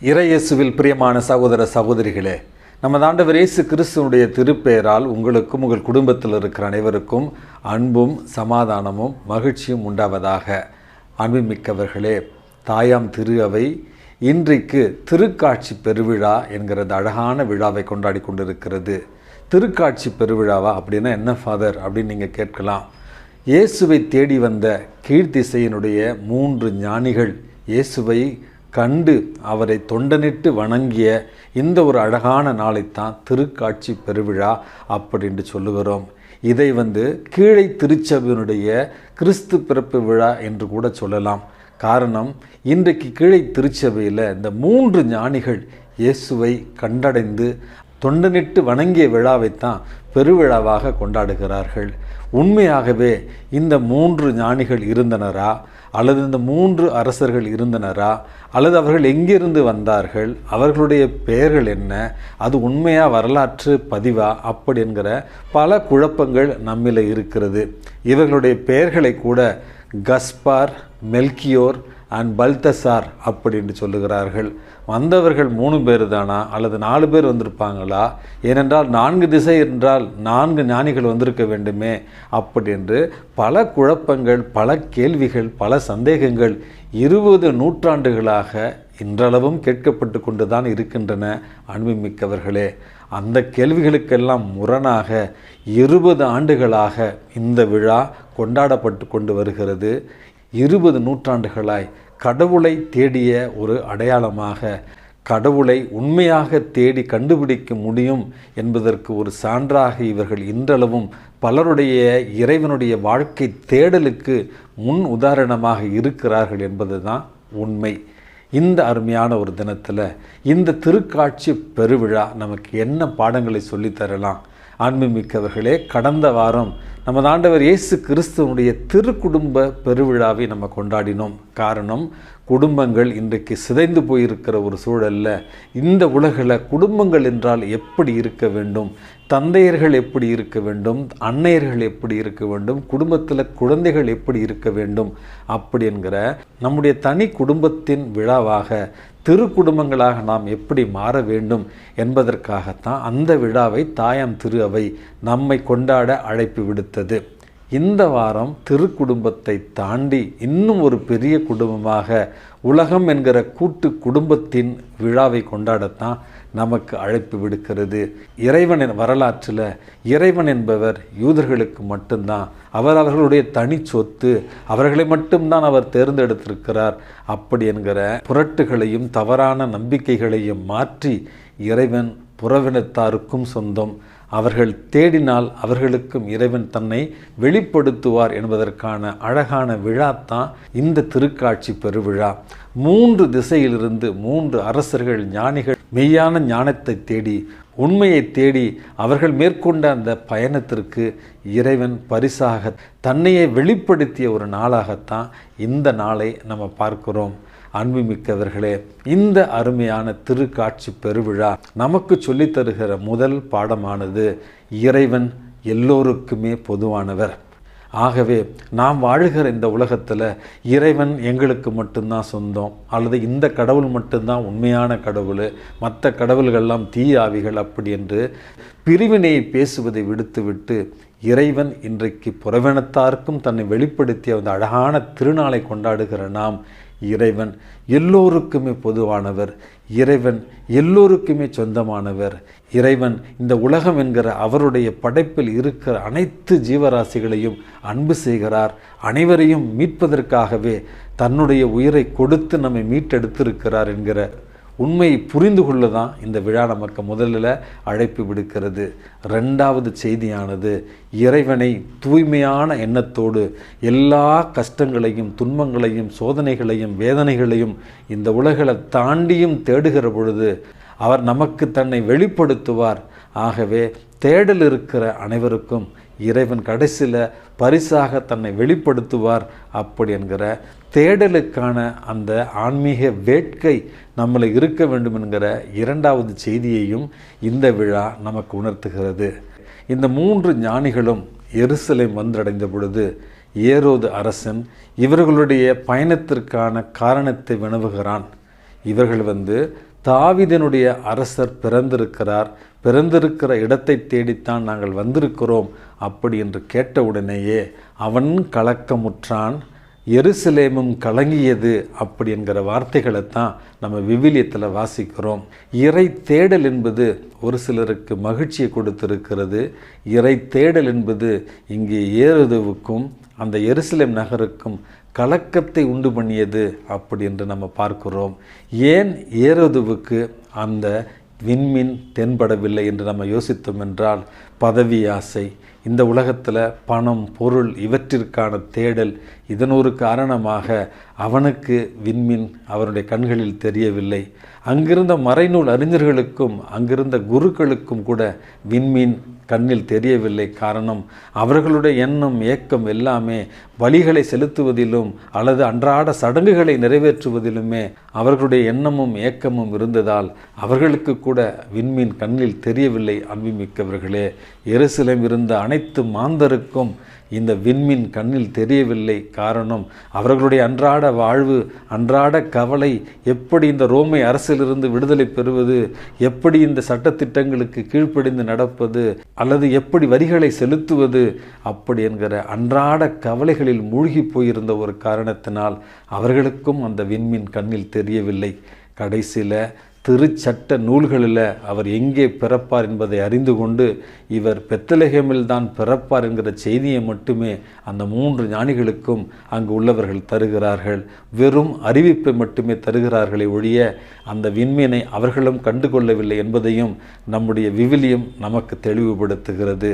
இறையேசுவில் பிரியமான சகோதர சகோதரிகளே, நமது ஆண்டவர் இயேசு கிறிஸ்துவனுடைய திருப்பெயரால் உங்களுக்கும் உங்கள் குடும்பத்தில் இருக்கிற அனைவருக்கும் அன்பும் சமாதானமும் மகிழ்ச்சியும் உண்டாவதாக. அன்புமிக்கவர்களே, தாயாம் திரு அவை இன்றைக்கு திருக்காட்சி பெருவிழா என்கிற அழகான விழாவை கொண்டாடி கொண்டிருக்கிறது. திருக்காட்சி பெருவிழாவா அப்படின்னா என்ன ஃபாதர் அப்படின்னு நீங்கள் கேட்கலாம். இயேசுவை தேடி வந்த கீழ்த்திசையினுடைய 3 ஞானிகள் இயேசுவை கண்டு அவரை தொண்டனிட்டு வணங்கிய இந்த ஒரு அழகான நாளைத்தான் திருக்காட்சி பெருவிழா அப்படின்னு சொல்லுகிறோம். இதை கீழை திருச்சபையினுடைய கிறிஸ்து பிறப்பு விழா என்று கூட சொல்லலாம். காரணம், இன்றைக்கு கீழை திருச்சபையில் இந்த 3 ஞானிகள் இயேசுவை கண்டடைந்து தொண்டனிட்டு வணங்கிய விழாவைத்தான் பெருவிழாவாக கொண்டாடுகிறார்கள். உண்மையாகவே இந்த 3 ஞானிகள் இருந்தனரா, அல்லது இந்த 3 அரசர்கள் இருந்தனரா, அல்லது அவர்கள் எங்கிருந்து வந்தார்கள், அவர்களுடைய பெயர்கள் என்ன, அது உண்மையா வரலாற்று பதிவா அப்படி என்கிற பல குழப்பங்கள் நம்மில் இருக்கிறது. இவர்களுடைய பெயர்களை கூட கஸ்பார், மெல்கியோர் அண்ட் பல்தசார் அப்படின்னு சொல்லுகிறார்கள். வந்தவர்கள் 3 பேர் தானா, அல்லது 4 பேர் வந்திருப்பாங்களா? ஏனென்றால் 4 திசை என்றால் 4 ஞானிகள் வந்திருக்க வேண்டுமே அப்படி என்று பல குழப்பங்கள், பல கேள்விகள், பல சந்தேகங்கள் 20 நூற்றாண்டுகளாக இன்றளவும் கேட்கப்பட்டு கொண்டு தான் இருக்கின்றன. அன்புமிக்கவர்களே, அந்த கேள்விகளுக்கெல்லாம் முரணாக 20 ஆண்டுகளாக இந்த விழா கொண்டாடப்பட்டு கொண்டு வருகிறது. 20 நூற்றாண்டுகளாய் கடவுளை தேடிய ஒரு அடையாளமாக, கடவுளை உண்மையாக தேடி கண்டுபிடிக்க முடியும் என்பதற்கு ஒரு சான்றாக இவர்கள் இன்றளவும் பலருடைய இறைவனுடைய வாழ்க்கை தேடலுக்கு முன் உதாரணமாக இருக்கிறார்கள் என்பது தான் உண்மை. இந்த அருமையான ஒரு தினத்தில் இந்த திருக்காட்சி பெருவிழா நமக்கு என்ன பாடங்களை சொல்லித்தரலாம்? அன்புமிக்கவர்களே, கடந்த வாரம் நமது ஆண்டவர் இயேசு கிறிஸ்துவனுடைய திருக்குடும்ப பெருவிழாவை நம்ம கொண்டாடினோம். காரணம், குடும்பங்கள் இன்றைக்கு சிதைந்து போயிருக்கிற ஒரு சூழல்ல இந்த உலகில் குடும்பங்கள் என்றால் எப்படி இருக்க வேண்டும், தந்தையர்கள் எப்படி இருக்க வேண்டும், அன்னையர்கள் எப்படி இருக்க வேண்டும், குடும்பத்தில் குழந்தைகள் எப்படி இருக்க வேண்டும் அப்படி என்கிற நம்முடைய தனி குடும்பத்தின் விழாவாக திருக்குடும்பங்களாக நாம் எப்படி மாற வேண்டும் என்பதற்காகத்தான் அந்த விழாவை தாயாம் திரு அவை நம்மை கொண்டாட அழைப்பு விடுத்தது. இந்த வாரம் திருக்குடும்பத்தை தாண்டி இன்னும் ஒரு பெரிய குடும்பமாக உலகம் என்கிற கூட்டு குடும்பத்தின் விழாவை கொண்டாடத்தான் நமக்கு அழைப்பு விடுக்கிறது. இறைவனின் வரலாற்றில் இறைவன் என்பவர் யூதர்களுக்கு மட்டும்தான், அவர்களுடைய தனி சொத்து, அவர்களை மட்டும்தான் அவர் தேர்ந்தெடுத்திருக்கிறார் அப்படி என்கிற புரட்டுகளையும் தவறான நம்பிக்கைகளையும் மாற்றி இறைவன் புறவினத்தாருக்கும் சொந்தம், அவர்கள் தேடினால் அவர்களுக்கும் இறைவன் தன்னை வெளிப்படுத்துவார் என்பதற்கான அழகான விழாத்தான் இந்த திருக்காட்சி பெருவிழா. 3 திசையிலிருந்து 3 அரசர்கள், ஞானிகள் மெய்யான ஞானத்தை தேடி, உண்மையை தேடி அவர்கள் மேற்கொண்ட அந்த பயணத்திற்கு இறைவன் பரிசாக தன்னையே வெளிப்படுத்திய ஒரு நாளாகத்தான் இந்த நாளை நம்ம பார்க்கிறோம். அன்புமிக்கவர்களே, இந்த அருமையான திருக்காட்சி பெருவிழா நமக்கு சொல்லித் தருகிற முதல் பாடமானது இறைவன் எல்லோருக்குமே பொதுவானவர். ஆகவே நாம் வாழுகிற இந்த உலகத்தில் இறைவன் எங்களுக்கு மட்டும்தான் சொந்தம், அல்லது இந்த கடவுள் மட்டும்தான் உண்மையான கடவுள், மற்ற கடவுள்கள்லாம் தீயாவிகள் அப்படி என்று பிரிவினையை பேசுவதை விடுத்துவிட்டு இறைவன் இன்றைக்கு புறவினத்தாருக்கும் தன்னை வெளிப்படுத்திய அந்த அழகான திருநாளை கொண்டாடுகிற நாம், இறைவன் எல்லோருக்குமே பொதுவானவர், இறைவன் எல்லோருக்குமே சொந்தமானவர், இறைவன் இந்த உலகம் என்கிற அவருடைய படைப்பில் இருக்கிற அனைத்து ஜீவராசிகளையும் அன்பு செய்கிறார், அனைவரையும் மீட்பதற்காகவே தன்னுடைய உயிரை கொடுத்து நம்மை மீட்டெடுத்திருக்கிறார் என்கிற உண்மையை புரிந்து கொள்ள தான் இந்த விழா நமக்கு முதலில் அழைப்பு விடுக்கிறது. 2வது செய்தியானது இறைவனை தூய்மையான எண்ணத்தோடு எல்லா கஷ்டங்களையும், துன்பங்களையும், சோதனைகளையும், வேதனைகளையும் இந்த உலகில் தாண்டியும் தேடுகிற பொழுது அவர் நமக்கு தன்னை வெளிப்படுத்துவார். ஆகவே தேடல் இருக்கிற அனைவருக்கும் இறைவன் கடைசியில் பரிசாக தன்னை வெளிப்படுத்துவார் அப்படி என்கிற தேடலுக்கான அந்த ஆன்மீக வேட்கை நம்மளை இருக்க வேண்டும் என்கிற 2வது செய்தியையும் இந்த விழா நமக்கு உணர்த்துகிறது. இந்த 3 ஞானிகளும் எருசலேம் வந்தடைந்த பொழுது ஏரோது அரசன் இவர்களுடைய பயணத்திற்கான காரணத்தை வினவுகிறான். இவர்கள் தாவீதினுடைய அரசர் பிறந்திருக்கிற இடத்தை தேடித்தான் நாங்கள் வந்திருக்கிறோம் அப்படி என்று கேட்டவுடனேயே அவன் கலக்கமுற்றான், எருசலேமும் கலங்கியது அப்படி என்கிற வார்த்தைகளைத்தான் நம்ம விவிலியத்தில் வாசிக்கிறோம். இறை தேடல் என்பது ஒரு சிலருக்கு மகிழ்ச்சியை கொடுத்திருக்கிறது. இறை தேடல் என்பது இங்கே ஏரோதுவுக்கும் அந்த எருசலேம் நகருக்கும் கலக்கத்தை உண்டு பண்ணியது அப்படி என்று நம்ம பார்க்கிறோம். ஏன் ஏரோதுவுக்கு அந்த விண்மீன் தென்படவில்லை என்று நம்ம யோசித்தோம் என்றால், பதவி ஆசை, இந்த உலகத்தில் பணம், பொருள் இவற்றிற்கான தேடல், இதன் ஒரு காரணமாக அவனுக்கு விண்மீன் அவருடைய கண்களில் தெரியவில்லை. அங்கிருந்த மறைநூல் அறிஞர்களுக்கும் அங்கிருந்த குருக்களுக்கும் கூட விண்மீன் கண்ணில் தெரியவில்லை. காரணம், அவர்களுடைய எண்ணம், ஏக்கம் எல்லாமே பலிகளை செலுத்துவதிலும் அல்லது அன்றாட சடங்குகளை நிறைவேற்றுவதிலுமே அவர்களுடைய எண்ணமும் ஏக்கமும் இருந்ததால் அவர்களுக்கு கூட விண்மீன் கண்ணில் தெரியவில்லை. அன்புமிக்கவர்களே, எருசலேம் இருந்த அனைத்து மாந்தருக்கும் இந்த விண்மீன் கண்ணில் தெரியவில்லை. காரணம், அவர்களுடைய அன்றாட வாழ்வு, அன்றாட கவலை, எப்படி இந்த ரோமை அரசிலிருந்து விடுதலை பெறுவது, எப்படி இந்த சட்டத்திட்டங்களுக்கு கீழ்ப்படிந்து நடப்பது, அல்லது எப்படி வரிகளை செலுத்துவது, அப்படி என்கிற அன்றாட கவலைகளில் மூழ்கி போயிருந்த ஒரு காரணத்தினால் அவர்களுக்கும் அந்த விண்மீன் கண்ணில் தெரியவில்லை. கடைசியில் திருச்சட்ட நூல்களில் அவர் எங்கே பிறப்பார் என்பதை அறிந்து கொண்டு இவர் பெத்லகேமில் தான் பிறப்பார் என்கிற செய்தியை மட்டுமே அந்த 3 ஞானிகளுக்கும் அங்கு உள்ளவர்கள் தருகிறார்கள். வெறும் அறிவிப்பை மட்டுமே தருகிறார்களே ஒழிய அந்த விண்மீனை அவர்களும் கண்டுகொள்ளவில்லை என்பதையும் நம்முடைய விவிலியம் நமக்கு தெளிவுபடுத்துகிறது.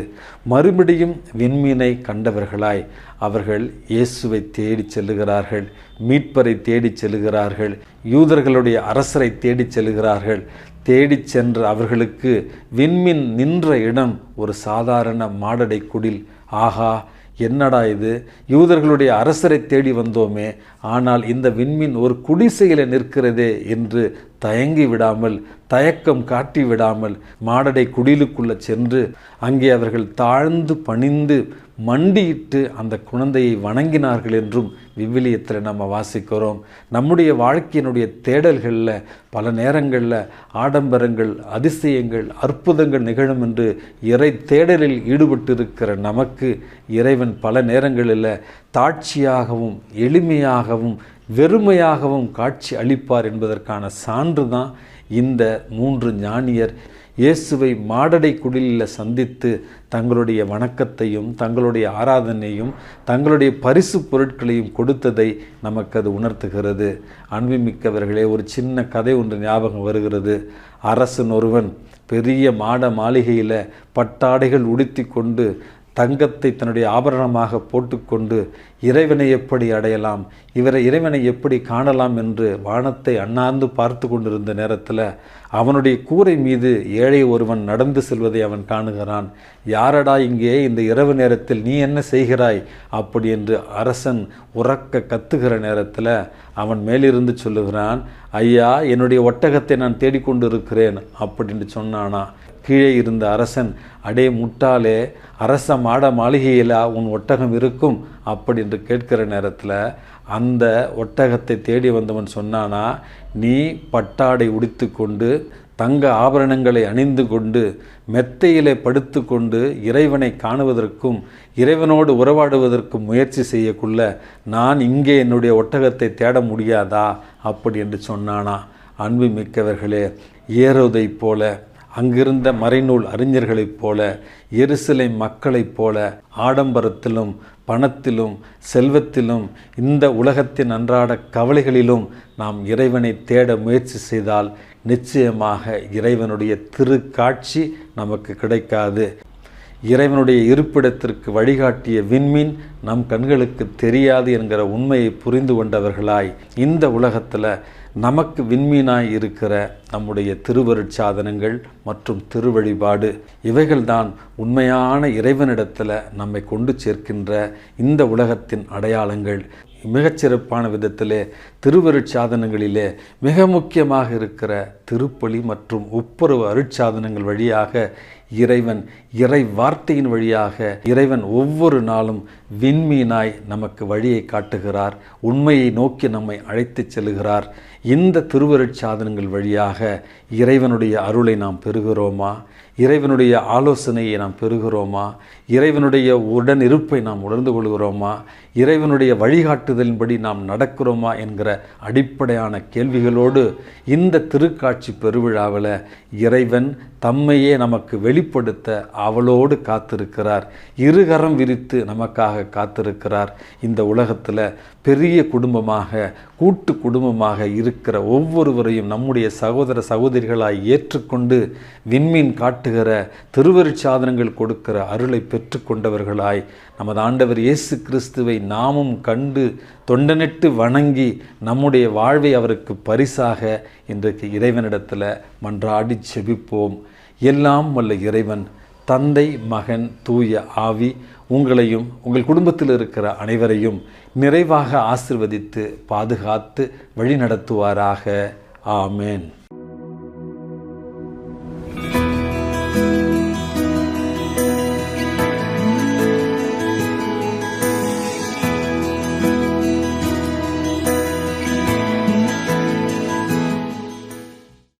மறுபடியும் விண்மீனை கண்டவர்களாய் அவர்கள் இயேசுவை தேடி செல்லுகிறார்கள், மீட்பரை தேடி செல்லுகிறார்கள், யூதர்களுடைய அரசரை தேடி செல்லுகிறார்கள். தேடி சென்ற அவர்களுக்கு விண்மீன் நின்ற இடம் ஒரு சாதாரண மாடடை குடில். ஆகா, என்னடா இது, யூதர்களுடைய அரசரை தேடி வந்தோமே, ஆனால் இந்த விண்மீன் ஒரு குடிசையில் நிற்கிறதே என்று தயங்கி விடாமல், தயக்கம் காட்டி விடாமல் மாடடை குடிலுக்குள்ளே சென்று அங்கே அவர்கள் தாழ்ந்து பணிந்து மண்டியிட்டு அந்த குழந்தையை வணங்கினார்கள் என்றும் விவிலியத்தில் நம்ம வாசிக்கிறோம். நம்முடைய வாழ்க்கையினுடைய தேடல்களில் பல நேரங்களில் ஆடம்பரங்கள், அதிசயங்கள், அற்புதங்கள் நிகழும் என்று இறை தேடலில் ஈடுபட்டிருக்கிற நமக்கு இறைவன் பல நேரங்களில் தாட்சியாகவும் எளிமையாகவும் வெறுமையாகவும் காட்சி அளிப்பார் என்பதற்கான சான்று தான் இந்த 3 ஞானியர் இயேசுவை மாடடை குடிலில் சந்தித்து தங்களுடைய வணக்கத்தையும் தங்களுடைய ஆராதனையும் தங்களுடைய பரிசு பொருட்களையும் கொடுத்ததை நமக்கு அது உணர்த்துகிறது. அன்புமிக்கவர்களே, ஒரு சின்ன கதை ஒன்று ஞாபகம் வருகிறது. அரசன் ஒருவன் பெரிய மாட மாளிகையில் பட்டாடைகள் உடுத்தி கொண்டு தங்கத்தை தன்னுடைய ஆபரணமாக போட்டுக்கொண்டு இறைவனை எப்படி அடையலாம், இறைவனை எப்படி காணலாம் என்று வானத்தை அண்ணாந்து பார்த்து கொண்டிருந்த நேரத்தில் அவனுடைய கூரை மீது ஏழை ஒருவன் நடந்து செல்வதை அவன் காணுகிறான். யாரடா இங்கே இந்த இரவு நேரத்தில் நீ என்ன செய்கிறாய் அப்படி என்று அரசன் உறக்க கத்துகிற நேரத்தில் அவன் மேலிருந்து சொல்லுகிறான், ஐயா, என்னுடைய ஒட்டகத்தை நான் தேடிக்கொண்டு இருக்கிறேன் அப்படின்னு சொன்னானா. கீழே இருந்த அரசன், அடே முட்டாளே, அரச மாட மாளிகையில் உன் ஒட்டகம் இருக்கும் அப்படி என்று கேட்கிற நேரத்தில் அந்த ஒட்டகத்தை தேடி வந்தவன் சொன்னானா, நீ பட்டாடை உடுத்து கொண்டு தங்க ஆபரணங்களை அணிந்து கொண்டு மெத்தையிலே படுத்து கொண்டு இறைவனை காணுவதற்கும் இறைவனோடு உறவாடுவதற்கும் முயற்சி செய்யக்குள்ள நான் இங்கே என்னுடைய ஒட்டகத்தை தேட முடியாதா அப்படி என்று சொன்னானா. அன்பு மிக்கவர்களே, ஏரோதை போல, அங்கிருந்த மறைநூல் அறிஞர்களைப் போல, எருசலேம் மக்களைப் போல ஆடம்பரத்திலும் பணத்திலும் செல்வத்திலும் இந்த உலகத்தின் அன்றாட கவலைகளிலும் நாம் இறைவனை தேட முயற்சி செய்தால் நிச்சயமாக இறைவனுடைய திருக்காட்சி நமக்கு கிடைக்காது. இறைவனுடைய இருப்பிடத்திற்கு வழிகாட்டிய விண்மீன் நம் கண்களுக்கு தெரியாது என்கிற உண்மையை புரிந்து கொண்டவர்களாய் இந்த உலகத்தில் நமக்கு விண்மீனாய் இருக்கிற நம்முடைய திருவருட்சாதனங்கள் மற்றும் திருவழிபாடு, இவைகள்தான் உண்மையான இறைவனிடத்தில் நம்மை கொண்டு சேர்க்கின்ற இந்த உலகத்தின் அடையாளங்கள். மிகச்சிறப்பான விதத்திலே திருவருட்சாதனங்களிலே மிக முக்கியமாக இருக்கிற திருப்பலி மற்றும் ஒப்புரவு அருட்சாதனங்கள் வழியாக இறைவன் இறை வார்த்தையின் வழியாக இறைவன் ஒவ்வொரு நாளும் விண்மீனாய் நமக்கு வழியை காட்டுகிறார், உண்மையை நோக்கி நம்மை அழைத்துச் செல்கிறார். இந்த திருவருட்சாதனங்கள் வழியாக இறைவனுடைய அருளை நாம் பெறுகிறோமா? இறைவனுடைய ஆலோசனையை நாம் பெறுகிறோமா? இறைவனுடைய உடனிருப்பை நாம் உணர்ந்து கொள்கிறோமா? இறைவனுடைய வழிகாட்டுதலின்படி நாம் நடக்கிறோமா என்கிற அடிப்படையான கேள்விகளோடு இந்த திருக்காட்சி பெருவிழாவில் இறைவன் தம்மையே நமக்கு வெளிப்படுத்த ஆவலோடு காத்திருக்கிறார். இருகரம் விரித்து நமக்காக காத்திருக்கிறார். இந்த உலகத்தில் பெரிய குடும்பமாக, கூட்டு குடும்பமாக இருக்கிற ஒவ்வொருவரையும் நம்முடைய சகோதர சகோதரிகளாய் ஏற்றுக்கொண்டு விண்மீன் காட்டுகிற திருவருட்சாதனங்கள் கொடுக்கிற அருளை பெற்றுக்கொண்டவர்களாய் நமது ஆண்டவர் இயேசு கிறிஸ்துவை நாமும் கண்டு தொண்டனிட்டு வணங்கி நம்முடைய வாழ்வை அவருக்கு பரிசாக இன்றைக்கு இறைவனிடத்தில் மன்றாடி செபிப்போம். எல்லாம் வல்ல இறைவன் தந்தை, மகன், தூய ஆவி உங்களையும் உங்கள் குடும்பத்தில் இருக்கிற அனைவரையும் நிறைவாக ஆசிர்வதித்து பாதுகாத்து வழிநடத்துவாராக. ஆமேன்.